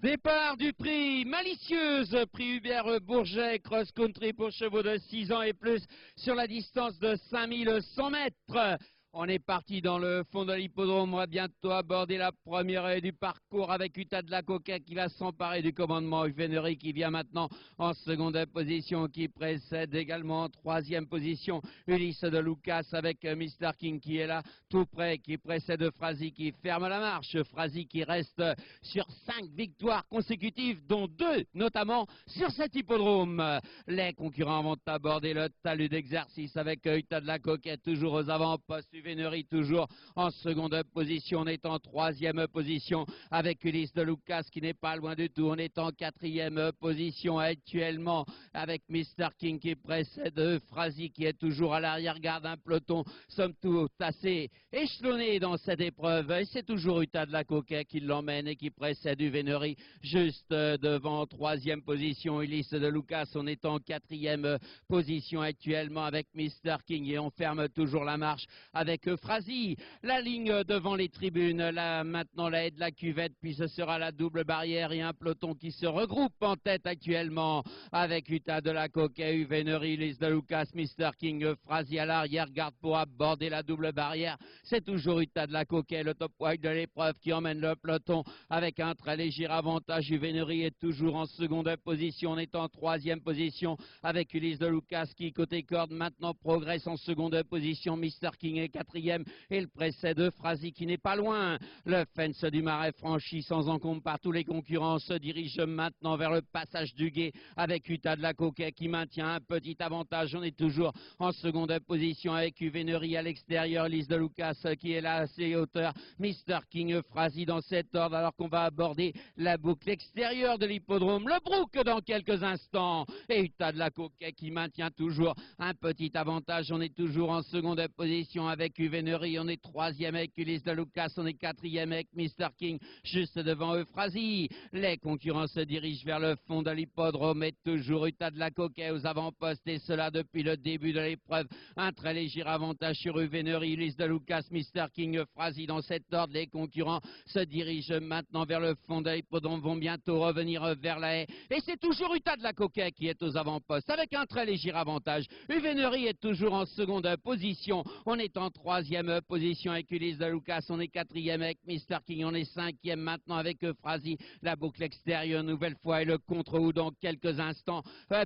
Départ du prix Malicieuse, prix Hubert Bourget, cross-country pour chevaux de 6 ans et plus sur la distance de 5100 mètres. On est parti dans le fond de l'hippodrome, on va bientôt aborder la première haie du parcours avec Uta de la Coquette qui va s'emparer du commandement. Vénéry qui vient maintenant en seconde position, qui précède également en troisième position Ulysse de Lucas avec Mr. King qui est là tout près, qui précède Frazy qui ferme la marche. Frazy qui reste sur 5 victoires consécutives, dont 2 notamment sur cet hippodrome. Les concurrents vont aborder le talus d'exercice avec Uta de la Coquette toujours aux avant-postes. Vénéry toujours en seconde position, on est en troisième position avec Ulysse de Lucas qui n'est pas loin du tout, on est en quatrième position actuellement avec Mr. King qui précède Frazy qui est toujours à l'arrière-garde, un peloton somme toute assez échelonné dans cette épreuve, et c'est toujours Uta de la Coquette qui l'emmène et qui précède Vénéry juste devant en troisième position Ulysse de Lucas, on est en quatrième position actuellement avec Mr. King et on ferme toujours la marche avec Frazy. La ligne devant les tribunes, là maintenant la haie de la cuvette, puis ce sera la double barrière et un peloton qui se regroupe en tête actuellement avec Uta de la Coquette, Vénéry, Ulysse de Lucas, Mr. King, Frazy à l'arrière, garde pour aborder la double barrière. C'est toujours Uta de la Coquette, le top white de l'épreuve qui emmène le peloton avec un très léger avantage. Vénéry est toujours en seconde position, on est en troisième position avec Ulysse de Lucas qui côté corde maintenant progresse en seconde position. Mr. King est quatrième et le précède Frazy qui n'est pas loin. Le fence du Marais franchi sans encombre par tous les concurrents se dirige maintenant vers le passage du Gué avec Uta de la Coquette qui maintient un petit avantage. On est toujours en seconde position avec Vénéry à l'extérieur, Ulysse de Lucas qui est là à ses hauteurs, Mr. King, Frazy dans cet ordre alors qu'on va aborder la boucle extérieure de l'hippodrome, le Brook dans quelques instants, et Uta de la Coquette qui maintient toujours un petit avantage. On est toujours en seconde position avec Vénéry, on est troisième avec Ulysse de Lucas, on est quatrième avec Mr. King, juste devant Frazy. Les concurrents se dirigent vers le fond de l'hippodrome et toujours Uta de la Coquette aux avant-postes, et cela depuis le début de l'épreuve. Un très léger avantage sur Vénéry, Ulysse de Lucas, Mr. King, Frazy dans cet ordre. Les concurrents se dirigent maintenant vers le fond de l'hippodrome, vont bientôt revenir vers la haie, et c'est toujours Uta de la Coquette qui est aux avant-postes avec un très léger avantage. Vénéry est toujours en seconde position, on est en troisième position avec Ulysse de Lucas, on est quatrième avec Mr. King, on est cinquième maintenant avec Frazy. La boucle extérieure nouvelle fois et le contre-haut dans quelques instants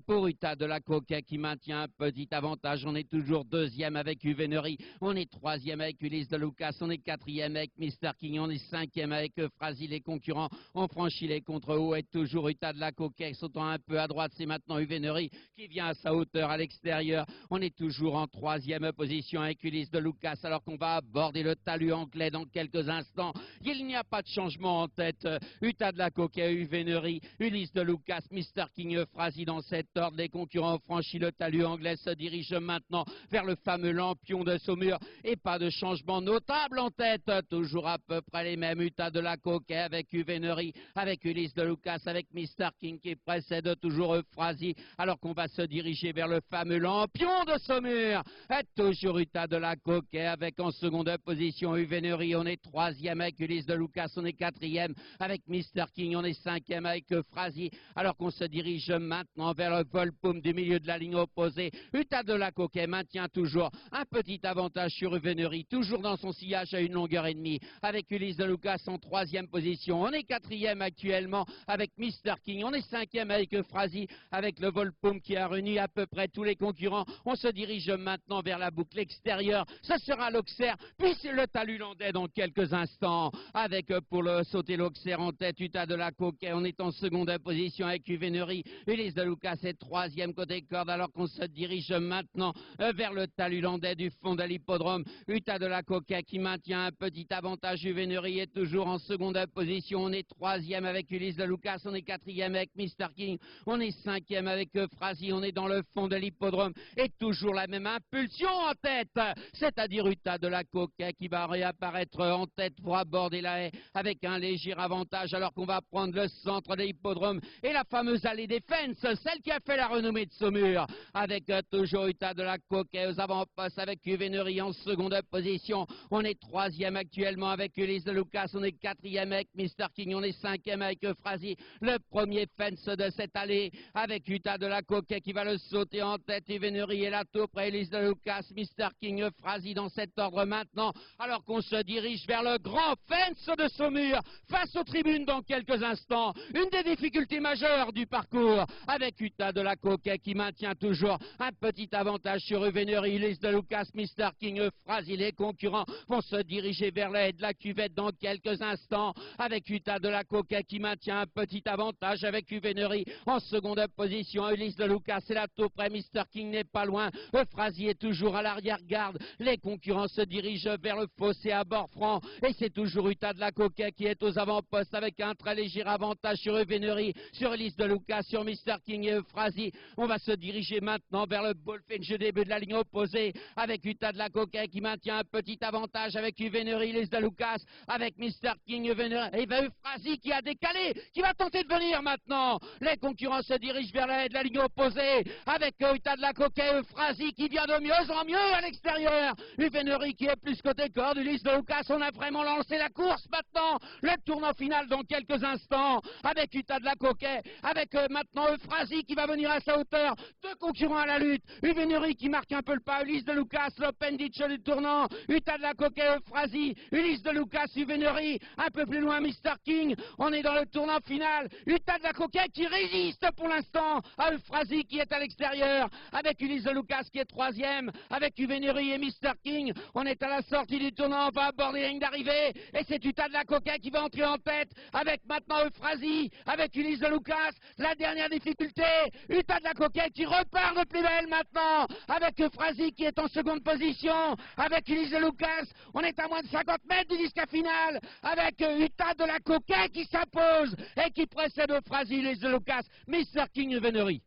pour Uta de la Coquette qui maintient un petit avantage. On est toujours deuxième avec Vénéry, on est troisième avec Ulysse de Lucas, on est quatrième avec Mr. King, on est cinquième avec Frazy. Les concurrents ont franchi les contre-hauts et toujours Uta de la Coquette sautant un peu à droite, c'est maintenant Vénéry qui vient à sa hauteur à l'extérieur. On est toujours en troisième position avec Ulysse de Lucas alors qu'on va aborder le talus anglais dans quelques instants. Il n'y a pas de changement en tête. Uta de la Coquette, Vénéry, Ulysse de Lucas, Mr. King, Frazy dans cet ordre. Les concurrents ont franchi le talus anglais, se dirigent maintenant vers le fameux lampion de Saumur et pas de changement notable en tête. Toujours à peu près les mêmes. Uta de la Coquette avec Vénéry, avec Ulysse de Lucas, avec Mr. King qui précède toujours Frazy alors qu'on va se diriger vers le fameux lampion de Saumur. Et toujours Uta de la Coquette avec en seconde position Vénéry, on est troisième avec Ulysse de Lucas, on est quatrième avec Mr. King, on est cinquième avec Frazy alors qu'on se dirige maintenant vers le Volpoum du milieu de la ligne opposée. Uta de la Coquette maintient toujours un petit avantage sur Vénéry, toujours dans son sillage à une longueur et demie avec Ulysse de Lucas en troisième position. On est quatrième actuellement avec Mr. King, on est cinquième avec Frazy avec le Volpoum qui a réuni à peu près tous les concurrents. On se dirige maintenant vers la boucle extérieure, ce sera l'Auxerre, puis c'est le talus landais dans quelques instants avec pour le sauter l'Auxerre en tête Uta de la Coquette. On est en seconde position avec Vénéry, Ulysse de Lucas est troisième côté corde alors qu'on se dirige maintenant vers le talus landais du fond de l'hippodrome. Uta de la Coquette qui maintient un petit avantage. Vénéry est toujours en seconde position, on est troisième avec Ulysse de Lucas, on est quatrième avec Mr. King, on est cinquième avec Frazy, on est dans le fond de l'hippodrome et toujours la même impulsion en tête, c'est-à-dire c'est-à-dire Utah de la Coquet qui va réapparaître en tête pour aborder la haie avec un léger avantage, alors qu'on va prendre le centre de l'hippodrome et la fameuse allée des fences, celle qui a fait la renommée de Saumur, avec toujours Utah de la Coquet aux avant-postes avec Uvenery en seconde position. On est troisième actuellement avec Ulysse de Lucas, on est quatrième avec Mr. King, on est cinquième avec Frazy, le premier fence de cette allée avec Utah de la Coquet qui va le sauter en tête. Uvenery est là tout près, Ulysse de Lucas, Mr. King, Frazy dans cet ordre maintenant, alors qu'on se dirige vers le grand fence de Saumur, face aux tribunes dans quelques instants. Une des difficultés majeures du parcours, avec Utah de la Coquet qui maintient toujours un petit avantage sur Uvenery, Ulysse de Lucas, Mr. King, Frazy. Les concurrents vont se diriger vers l'aide de la cuvette dans quelques instants, avec Utah de la Coquet qui maintient un petit avantage avec Uvenery en seconde position. Ulysse de Lucas est là tout près, Mr. King n'est pas loin, Frazy est toujours à l'arrière-garde. Les concurrents se dirigent vers le fossé à bord franc et c'est toujours Utah de la Coquet qui est aux avant-postes avec un très léger avantage sur Uvenery, sur Ulysse de Lucas, sur Mr. King et Frazy. On va se diriger maintenant vers le Bullfinch, début de la ligne opposée, avec Utah de la Coquet qui maintient un petit avantage avec Uvenery, Ulysse de Lucas, avec Mr. King, Uvenery, et Frazy qui a décalé, qui va tenter de venir maintenant. Les concurrents se dirigent vers la ligne opposée, avec Utah de la Coquet, Frazy qui vient de mieux en mieux à l'extérieur. Uvenery qui est plus côté corde, Ulysse de Lucas, on a vraiment lancé la course maintenant. Le tournant final dans quelques instants, avec Utah de la Coquet, avec maintenant Frazy qui va venir à sa hauteur. Deux concurrents à la lutte, Uvenery qui marque un peu le pas, Ulysse de Lucas, l'Oppenditch du tournant, Utah de la Coquet, Frazy, Ulysse de Lucas, Uvenery, un peu plus loin Mr. King. On est dans le tournant final, Utah de la Coquet qui résiste pour l'instant à Frazy qui est à l'extérieur, avec Ulysse de Lucas qui est troisième, avec Uvenery et Mr. King. On est à la sortie du tournant, on va aborder la ligne d'arrivée, et c'est Utah de la Coquet qui va entrer en tête, avec maintenant Frazy, avec Ulysse de Lucas. La dernière difficulté, Utah de la Coquet qui repart de plus belle maintenant, avec Frazy qui est en seconde position, avec Ulysse de Lucas. On est à moins de 50 mètres du disque final, avec Utah de la Coquet qui s'impose et qui précède Frazy, Ulysse de Lucas, Mr. King, Uvenery.